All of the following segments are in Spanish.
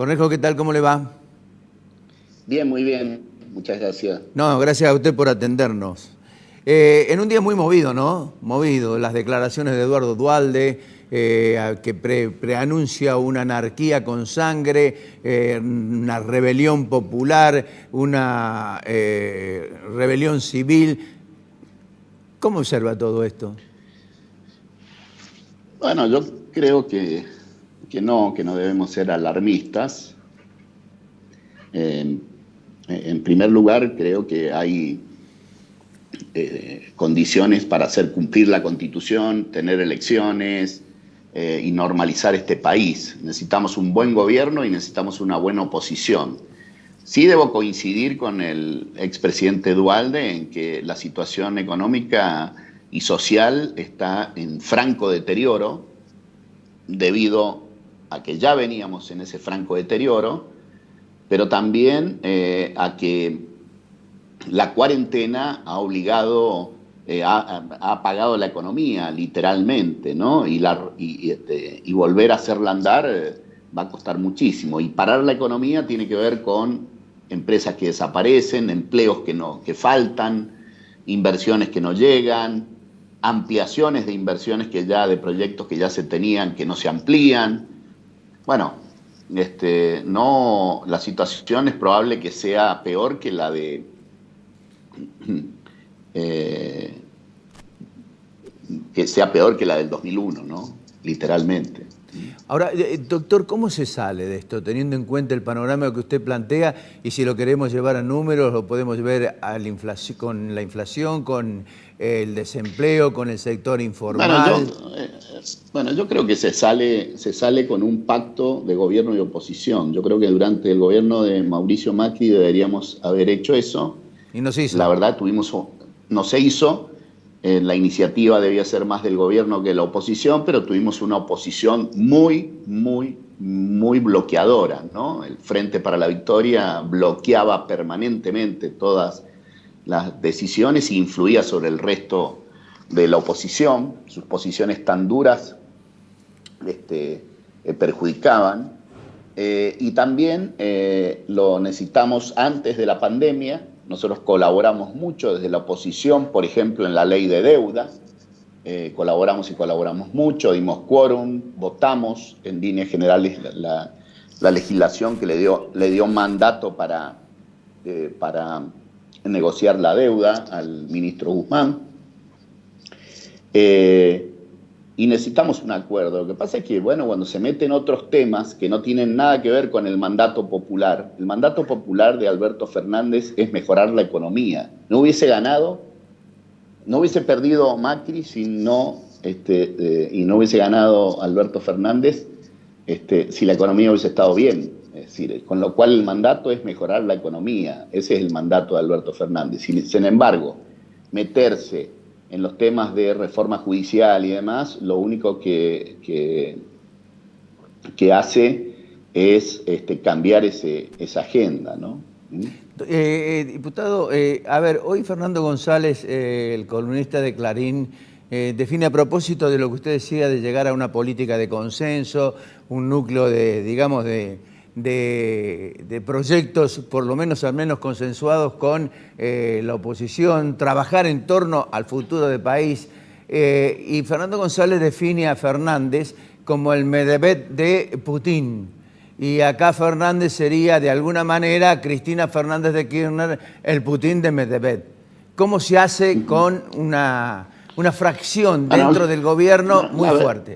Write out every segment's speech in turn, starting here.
Cornejo, ¿qué tal? ¿Cómo le va? Bien, muy bien. Muchas gracias. No, gracias a usted por atendernos. En un día muy movido, ¿no? Movido, las declaraciones de Eduardo Duhalde, que preanuncia una anarquía con sangre, una rebelión popular, una rebelión civil. ¿Cómo observa todo esto? Bueno, yo creo que no debemos ser alarmistas. En primer lugar, creo que hay condiciones para hacer cumplir la Constitución, tener elecciones y normalizar este país. Necesitamos un buen gobierno y necesitamos una buena oposición. Sí debo coincidir con el expresidente Duhalde en que la situación económica y social está en franco deterioro debido a que ya veníamos en ese franco deterioro, pero también a que la cuarentena ha obligado, ha apagado la economía literalmente, ¿no? Y volver a hacerla andar va a costar muchísimo. Y parar la economía tiene que ver con empresas que desaparecen, empleos que faltan, inversiones que no llegan, ampliaciones de inversiones de proyectos que ya se tenían, que no se amplían. Bueno, la situación es probable que sea peor que la de que sea peor que la del 2001, ¿no? Literalmente. Ahora, doctor, ¿cómo se sale de esto, teniendo en cuenta el panorama que usted plantea? Y si lo queremos llevar a números, lo podemos ver con la inflación, con el desempleo, con el sector informal. Bueno, yo creo que se sale con un pacto de gobierno y oposición. Yo creo que durante el gobierno de Mauricio Macri deberíamos haber hecho eso. Y no se hizo. La verdad, no se hizo. La iniciativa debía ser más del gobierno que de la oposición, pero tuvimos una oposición muy, muy, muy bloqueadora, ¿no? El Frente para la Victoria bloqueaba permanentemente todas las decisiones e influía sobre el resto de la oposición. Sus posiciones tan duras perjudicaban. Y también lo necesitamos antes de la pandemia. Nosotros colaboramos mucho desde la oposición, por ejemplo, en la ley de deuda. Colaboramos mucho, dimos quórum, votamos en líneas generales la legislación que le dio mandato para negociar la deuda al ministro Guzmán. Y necesitamos un acuerdo. Lo que pasa es que, bueno, cuando se meten otros temas que no tienen nada que ver con el mandato popular de Alberto Fernández es mejorar la economía. No hubiese perdido Macri y no hubiese ganado Alberto Fernández si la economía hubiese estado bien. Es decir, con lo cual el mandato es mejorar la economía. Ese es el mandato de Alberto Fernández. Sin embargo, meterse en los temas de reforma judicial y demás, lo único que hace es cambiar esa agenda, ¿no? Diputado, a ver, hoy Fernando González, el columnista de Clarín, define a propósito de lo que usted decía de llegar a una política de consenso, un núcleo de proyectos, por lo menos al menos consensuados con la oposición, trabajar en torno al futuro del país. Y Fernando González define a Fernández como el Medvedev de Putin. Y acá Fernández sería, de alguna manera, Cristina Fernández de Kirchner, el Putin de Medvedev. ¿Cómo se hace con una fracción dentro del gobierno muy fuerte?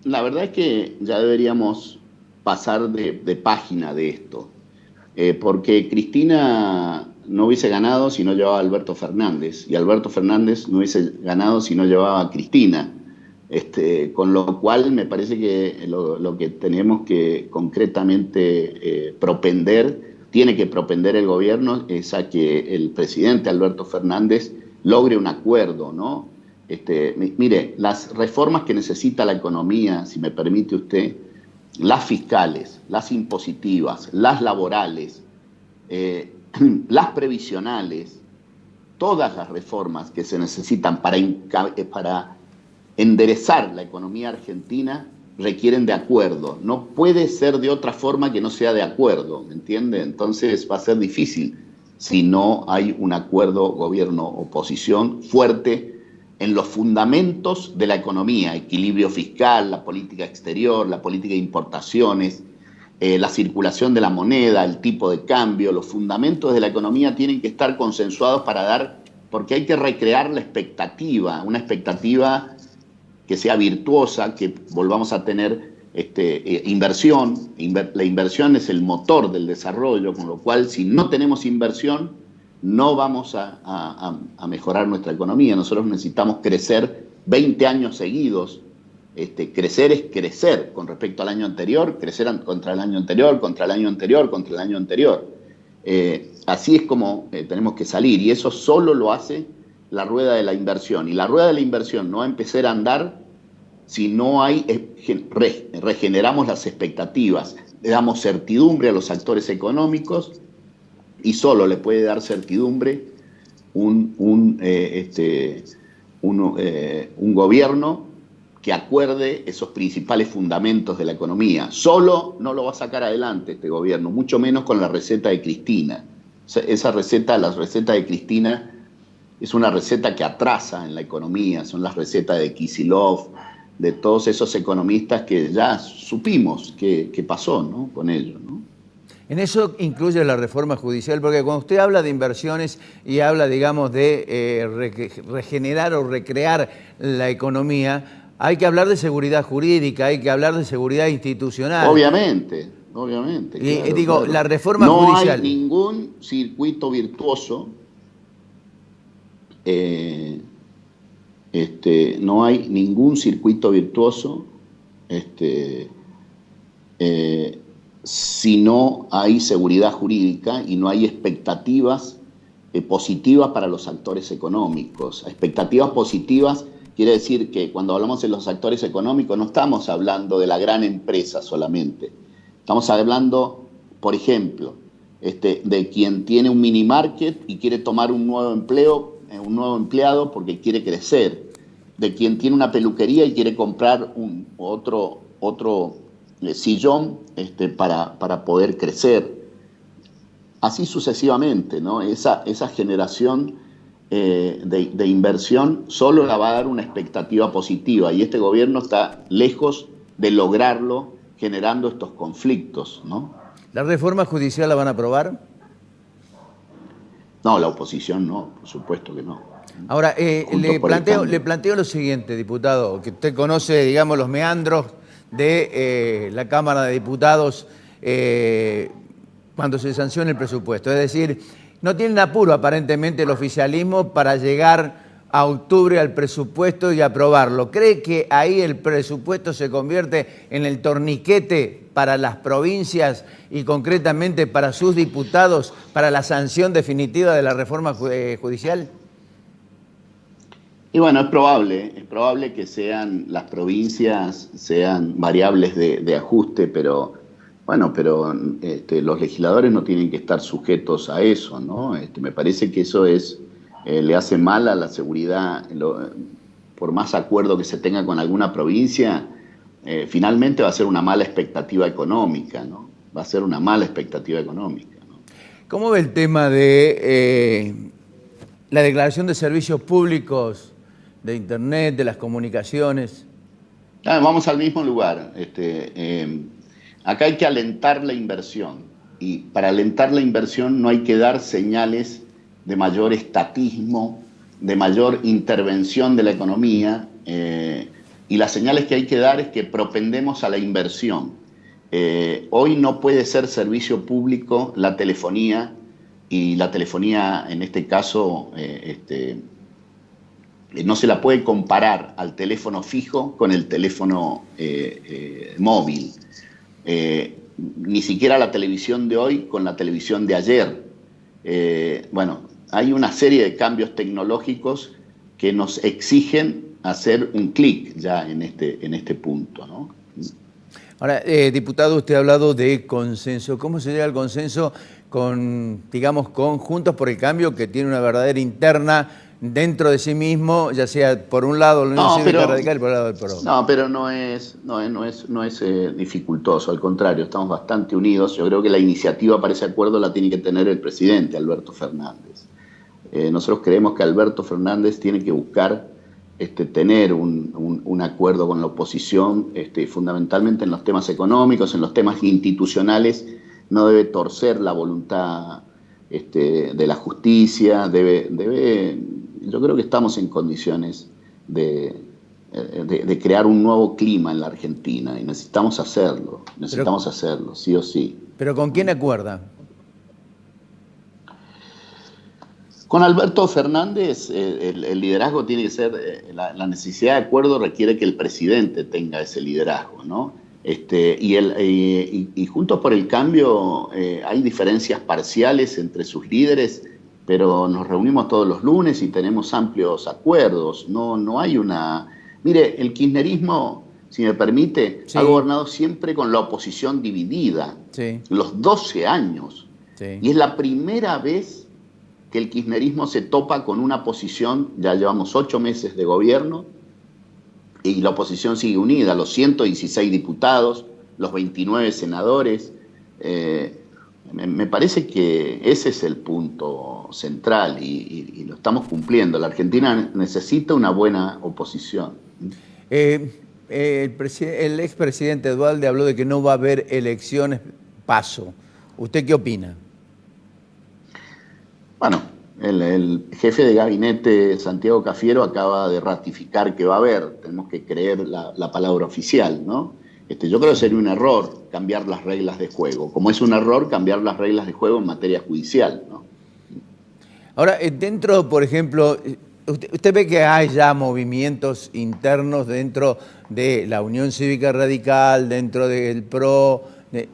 La verdad es que ya deberíamos pasar de página de esto, porque Cristina no hubiese ganado si no llevaba a Alberto Fernández, y Alberto Fernández no hubiese ganado si no llevaba a Cristina, con lo cual me parece que lo que tenemos que concretamente tiene que propender el gobierno es a que el presidente Alberto Fernández logre un acuerdo, ¿no? Mire, las reformas que necesita la economía, si me permite usted, las fiscales, las impositivas, las laborales, las previsionales, todas las reformas que se necesitan para enderezar la economía argentina requieren de acuerdo. No puede ser de otra forma que no sea de acuerdo, ¿me entiende? Entonces va a ser difícil si no hay un acuerdo gobierno-oposición fuerte en los fundamentos de la economía: equilibrio fiscal, la política exterior, la política de importaciones, la circulación de la moneda, el tipo de cambio. Los fundamentos de la economía tienen que estar consensuados porque hay que recrear la expectativa, una expectativa que sea virtuosa, que volvamos a tener inversión. La inversión es el motor del desarrollo, con lo cual si no tenemos inversión no vamos a mejorar nuestra economía. Nosotros necesitamos crecer 20 años seguidos. Crecer es crecer con respecto al año anterior, crecer contra el año anterior, contra el año anterior, contra el año anterior. Así es como tenemos que salir, y eso solo lo hace la rueda de la inversión. Y la rueda de la inversión no va a empezar a andar si no regeneramos las expectativas, le damos certidumbre a los actores económicos, y solo le puede dar certidumbre un gobierno que acuerde esos principales fundamentos de la economía. Solo no lo va a sacar adelante este gobierno, mucho menos con la receta de Cristina. Esa receta, la receta de Cristina, es una receta que atrasa en la economía. Son las recetas de Kicillof, de todos esos economistas que ya supimos qué pasó, ¿no?, con ellos, ¿no? En eso incluye la reforma judicial, porque cuando usted habla de inversiones y habla, digamos, de regenerar o recrear la economía, hay que hablar de seguridad jurídica, hay que hablar de seguridad institucional. Obviamente. Y claro, digo, claro. la reforma judicial. No hay ningún circuito virtuoso, no hay ningún circuito virtuoso si no hay seguridad jurídica y no hay expectativas positivas para los actores económicos. Expectativas positivas quiere decir que cuando hablamos de los actores económicos no estamos hablando de la gran empresa solamente. Estamos hablando, por ejemplo, de quien tiene un mini market y quiere tomar un nuevo empleado porque quiere crecer, de quien tiene una peluquería y quiere comprar otro sillón para poder crecer. Así sucesivamente, ¿no? Esa generación de inversión solo la va a dar una expectativa positiva, y este gobierno está lejos de lograrlo, generando estos conflictos, ¿no? ¿La reforma judicial la van a aprobar? No, la oposición no, por supuesto que no. Ahora, le planteo lo siguiente, diputado, que usted conoce, digamos, los meandros de la Cámara de Diputados cuando se sanciona el presupuesto. Es decir, no tienen apuro aparentemente el oficialismo para llegar a octubre al presupuesto y aprobarlo. ¿Cree que ahí el presupuesto se convierte en el torniquete para las provincias y concretamente para sus diputados para la sanción definitiva de la reforma judicial? Y bueno, es probable que las provincias sean variables de ajuste, pero los legisladores no tienen que estar sujetos a eso, ¿no? Me parece que eso le hace mal a la seguridad. Por más acuerdo que se tenga con alguna provincia, finalmente va a ser una mala expectativa económica, ¿no? Va a ser una mala expectativa económica, ¿no? ¿Cómo ve el tema de la declaración de servicios públicos, de Internet, de las comunicaciones? Vamos al mismo lugar. Acá hay que alentar la inversión, y para alentar la inversión no hay que dar señales de mayor estatismo, de mayor intervención de la economía, y las señales que hay que dar es que propendemos a la inversión. Hoy no puede ser servicio público la telefonía, y la telefonía en este caso no se la puede comparar al teléfono fijo con el teléfono móvil. Ni siquiera la televisión de hoy con la televisión de ayer. Hay una serie de cambios tecnológicos que nos exigen hacer un clic ya en este punto, ¿no? Ahora, diputado, usted ha hablado de consenso. ¿Cómo se llega al consenso con Juntos por el Cambio, que tiene una verdadera interna dentro de sí mismo, ya sea por un lado la Unión Cívica Radical y por el lado del PRO. No, pero no es dificultoso, al contrario, estamos bastante unidos. Yo creo que la iniciativa para ese acuerdo la tiene que tener el presidente, Alberto Fernández. Nosotros creemos que Alberto Fernández tiene que buscar tener un acuerdo con la oposición, fundamentalmente en los temas económicos, en los temas institucionales. No debe torcer la voluntad de la justicia, yo creo que estamos en condiciones de crear un nuevo clima en la Argentina y necesitamos hacerlo, sí o sí. ¿Pero con quién acuerda? Con Alberto Fernández el liderazgo tiene que ser, la necesidad de acuerdo requiere que el presidente tenga ese liderazgo, ¿no? Y Juntos por el Cambio hay diferencias parciales entre sus líderes, pero nos reunimos todos los lunes y tenemos amplios acuerdos. No hay una... Mire, el kirchnerismo, si me permite, sí, ha gobernado siempre con la oposición dividida, sí, los 12 años. Sí. Y es la primera vez que el kirchnerismo se topa con una oposición, ya llevamos 8 meses de gobierno, y la oposición sigue unida, los 116 diputados, los 29 senadores. Me parece que ese es el punto central y lo estamos cumpliendo. La Argentina necesita una buena oposición. El expresidente Duhalde habló de que no va a haber elecciones paso. ¿Usted qué opina? Bueno, el jefe de gabinete, Santiago Cafiero, acaba de ratificar que va a haber. Tenemos que creer la palabra oficial, ¿no? Yo creo que sería un error cambiar las reglas de juego, como es un error cambiar las reglas de juego en materia judicial, ¿no? Ahora, dentro, por ejemplo, usted ve que hay ya movimientos internos dentro de la Unión Cívica Radical, dentro del PRO,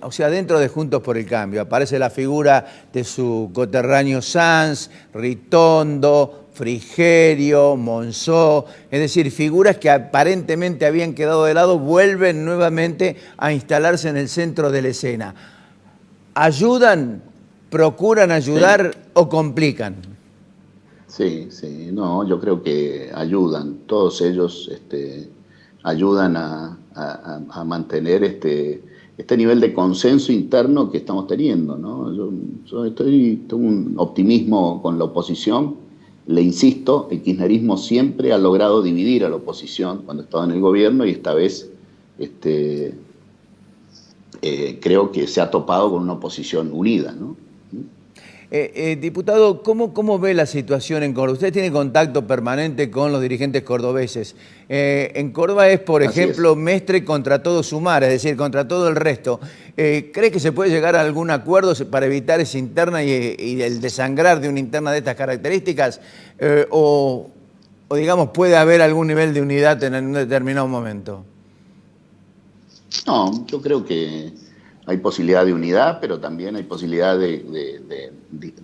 o sea, dentro de Juntos por el Cambio. Aparece la figura de su coterráneo Sanz, Ritondo, Frigerio, Monzó, es decir, figuras que aparentemente habían quedado de lado, vuelven nuevamente a instalarse en el centro de la escena. ¿Ayudan, procuran ayudar, sí, o complican? Sí, no, yo creo que ayudan, todos ellos ayudan a mantener este nivel de consenso interno que estamos teniendo, ¿no? Yo tengo un optimismo con la oposición. Le insisto, el kirchnerismo siempre ha logrado dividir a la oposición cuando estaba en el gobierno y esta vez creo que se ha topado con una oposición unida, ¿no? Diputado, ¿cómo ve la situación en Córdoba? Usted tiene contacto permanente con los dirigentes cordobeses. En Córdoba es, por ejemplo, Mestre contra todo Sumar, es decir, contra todo el resto. ¿Cree que se puede llegar a algún acuerdo para evitar esa interna y el desangrar de una interna de estas características? O digamos, ¿puede haber algún nivel de unidad en un determinado momento? No, yo creo que hay posibilidad de unidad, pero también hay posibilidad de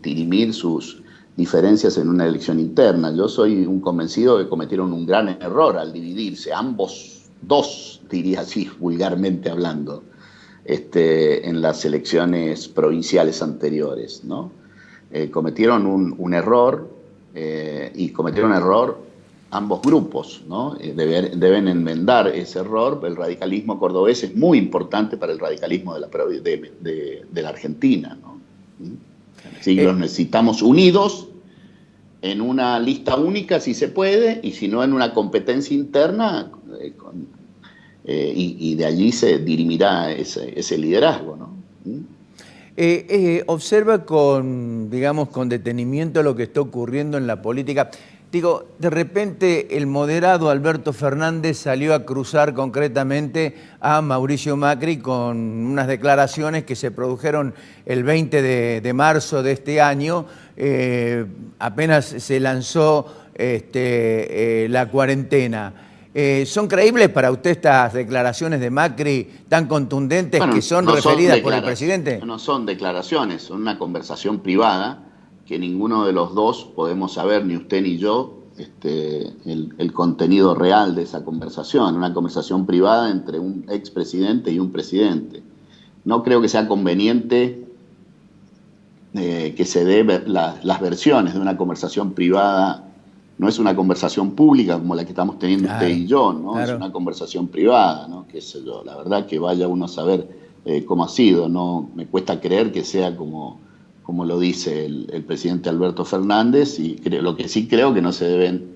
dirimir sus diferencias en una elección interna. Yo soy un convencido de que cometieron un gran error al dividirse, ambos dos, diría así, vulgarmente hablando, en las elecciones provinciales anteriores, ¿no? Cometieron un error y cometieron error ambos grupos, ¿no? Deben enmendar ese error. El radicalismo cordobés es muy importante para el radicalismo de la Argentina, ¿no? Sí, los necesitamos unidos en una lista única, si se puede, y si no, en una competencia interna, y de allí se dirimirá ese liderazgo, ¿no? Observa con detenimiento lo que está ocurriendo en la política. Digo, de repente el moderado Alberto Fernández salió a cruzar concretamente a Mauricio Macri con unas declaraciones que se produjeron el 20 de marzo de este año. Apenas se lanzó la cuarentena. ¿Son creíbles para usted estas declaraciones de Macri tan contundentes, bueno, que son referidas por el presidente? No son declaraciones, son una conversación privada que ninguno de los dos podemos saber, ni usted ni yo, el contenido real de esa conversación. Una conversación privada entre un expresidente y un presidente. No creo que sea conveniente que se dé las versiones de una conversación privada no es una conversación pública como la que estamos teniendo Claro, usted y yo, ¿no? claro. Es una conversación privada, ¿no? Qué sé yo, la verdad que vaya uno a saber cómo ha sido, ¿no? Me cuesta creer que sea como lo dice el presidente Alberto Fernández, y lo que sí creo que no se deben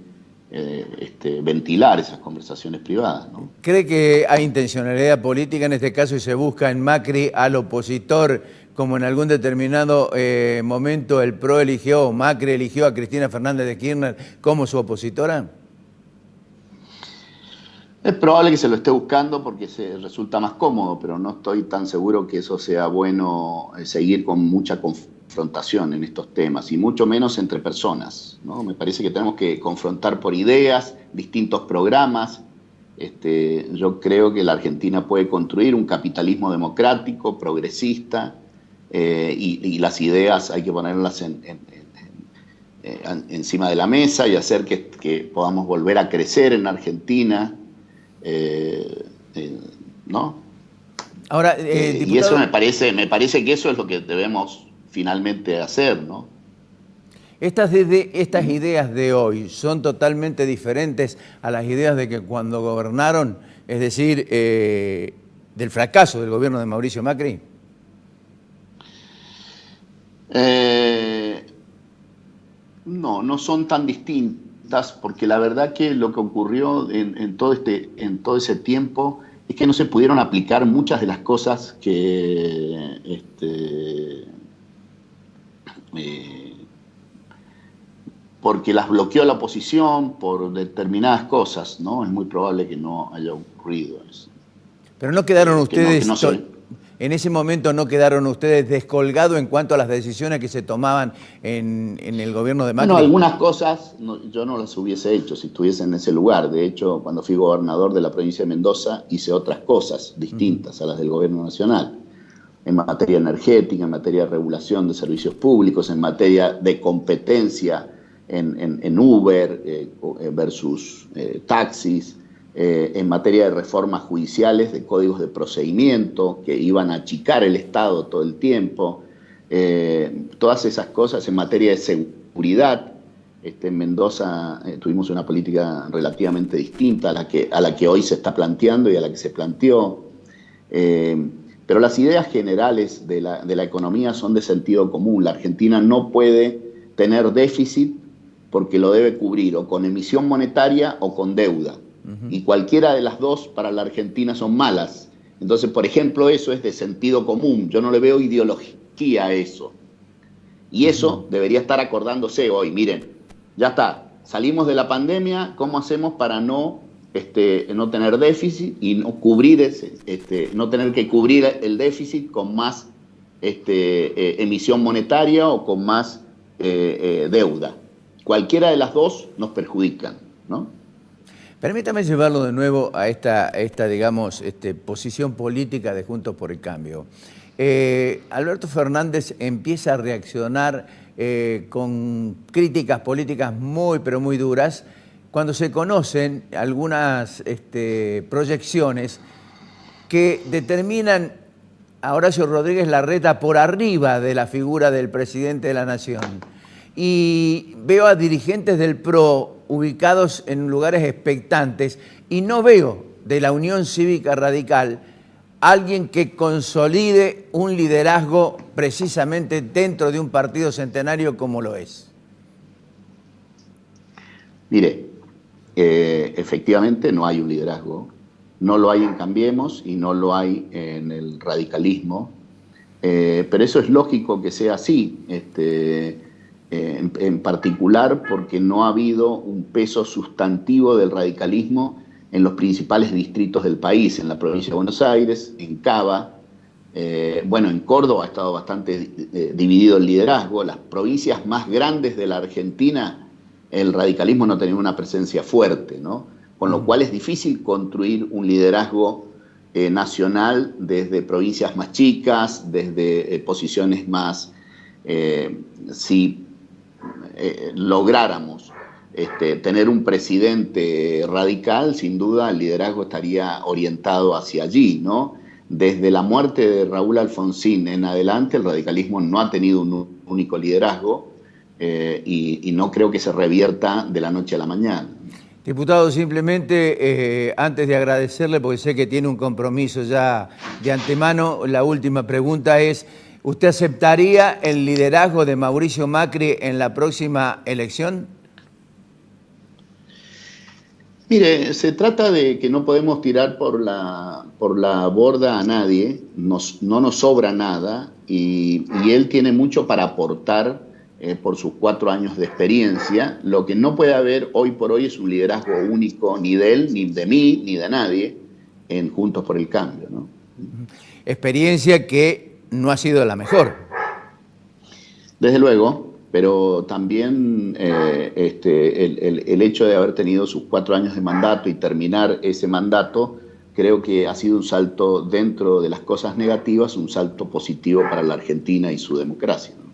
ventilar esas conversaciones privadas, ¿no? ¿Cree que hay intencionalidad política en este caso y se busca en Macri al opositor, como en algún determinado momento el PRO eligió, Macri eligió a Cristina Fernández de Kirchner como su opositora? Es probable que se lo esté buscando porque se resulta más cómodo, pero no estoy tan seguro que eso sea bueno, seguir con mucha confrontación en estos temas, y mucho menos entre personas, ¿no? Me parece que tenemos que confrontar por ideas, distintos programas. Yo creo que la Argentina puede construir un capitalismo democrático, progresista, y las ideas hay que ponerlas encima de la mesa y hacer que podamos volver a crecer en Argentina. ¿No? Ahora, y eso me parece que eso es lo que debemos finalmente hacer, ¿no? estas ideas de hoy son totalmente diferentes a las ideas de que cuando gobernaron, es decir, del fracaso del gobierno de Mauricio Macri. No son tan distintas, porque la verdad que lo que ocurrió en todo ese tiempo es que no se pudieron aplicar muchas de las cosas que porque las bloqueó la oposición por determinadas cosas, ¿no? Es muy probable que no haya ocurrido eso. Pero no quedaron ustedes, que no en ese momento no quedaron ustedes descolgados en cuanto a las decisiones que se tomaban en el gobierno de Macri. Bueno, algunas cosas yo no las hubiese hecho si estuviese en ese lugar. De hecho, cuando fui gobernador de la provincia de Mendoza, hice otras cosas distintas a las del gobierno nacional. En materia energética, en materia de regulación de servicios públicos, en materia de competencia en Uber versus taxis, en materia de reformas judiciales, de códigos de procedimiento que iban a achicar el Estado todo el tiempo, todas esas cosas en materia de seguridad. En Mendoza tuvimos una política relativamente distinta a la que hoy se está planteando y a la que se planteó. Pero las ideas generales de la economía son de sentido común. La Argentina no puede tener déficit porque lo debe cubrir o con emisión monetaria o con deuda. Y cualquiera de las dos para la Argentina son malas. Entonces, por ejemplo, eso es de sentido común. Yo no le veo ideología a eso. Y eso debería estar acordándose hoy. Miren, ya está, salimos de la pandemia, ¿cómo hacemos para no tener déficit y no cubrir no tener que cubrir el déficit con más emisión monetaria o con más deuda? Cualquiera de las dos nos perjudican, ¿no? Permítame llevarlo de nuevo a esta digamos, posición política de Juntos por el Cambio. Alberto Fernández empieza a reaccionar con críticas políticas muy, pero muy duras, cuando se conocen algunas proyecciones que determinan a Horacio Rodríguez Larreta por arriba de la figura del presidente de la Nación. Y veo a dirigentes del PRO ubicados en lugares expectantes y no veo de la Unión Cívica Radical alguien que consolide un liderazgo precisamente dentro de un partido centenario como lo es. Mire, efectivamente no hay un liderazgo, no lo hay en Cambiemos y no lo hay en el radicalismo, pero eso es lógico que sea así. En particular porque no ha habido un peso sustantivo del radicalismo en los principales distritos del país, en la provincia de Buenos Aires, en Cava, en Córdoba ha estado bastante dividido el liderazgo. Las provincias más grandes de la Argentina, el radicalismo no tenía una presencia fuerte, ¿no? Con lo cual es difícil construir un liderazgo nacional desde provincias más chicas, desde posiciones más... si lográramos tener un presidente radical, sin duda el liderazgo estaría orientado hacia allí, ¿no? Desde la muerte de Raúl Alfonsín en adelante, el radicalismo no ha tenido un único liderazgo, y no creo que se revierta de la noche a la mañana. Diputado, simplemente antes de agradecerle, porque sé que tiene un compromiso ya de antemano, la última pregunta es, ¿usted aceptaría el liderazgo de Mauricio Macri en la próxima elección? Mire, se trata de que no podemos tirar por la borda a nadie, no nos sobra nada y él tiene mucho para aportar por sus 4 años de experiencia. Lo que no puede haber hoy por hoy es un liderazgo único ni de él, ni de mí, ni de nadie en Juntos por el Cambio, ¿no? Experiencia que no ha sido la mejor. Desde luego, pero también el hecho de haber tenido sus 4 años de mandato y terminar ese mandato, creo que ha sido un salto dentro de las cosas negativas, un salto positivo para la Argentina y su democracia, ¿no?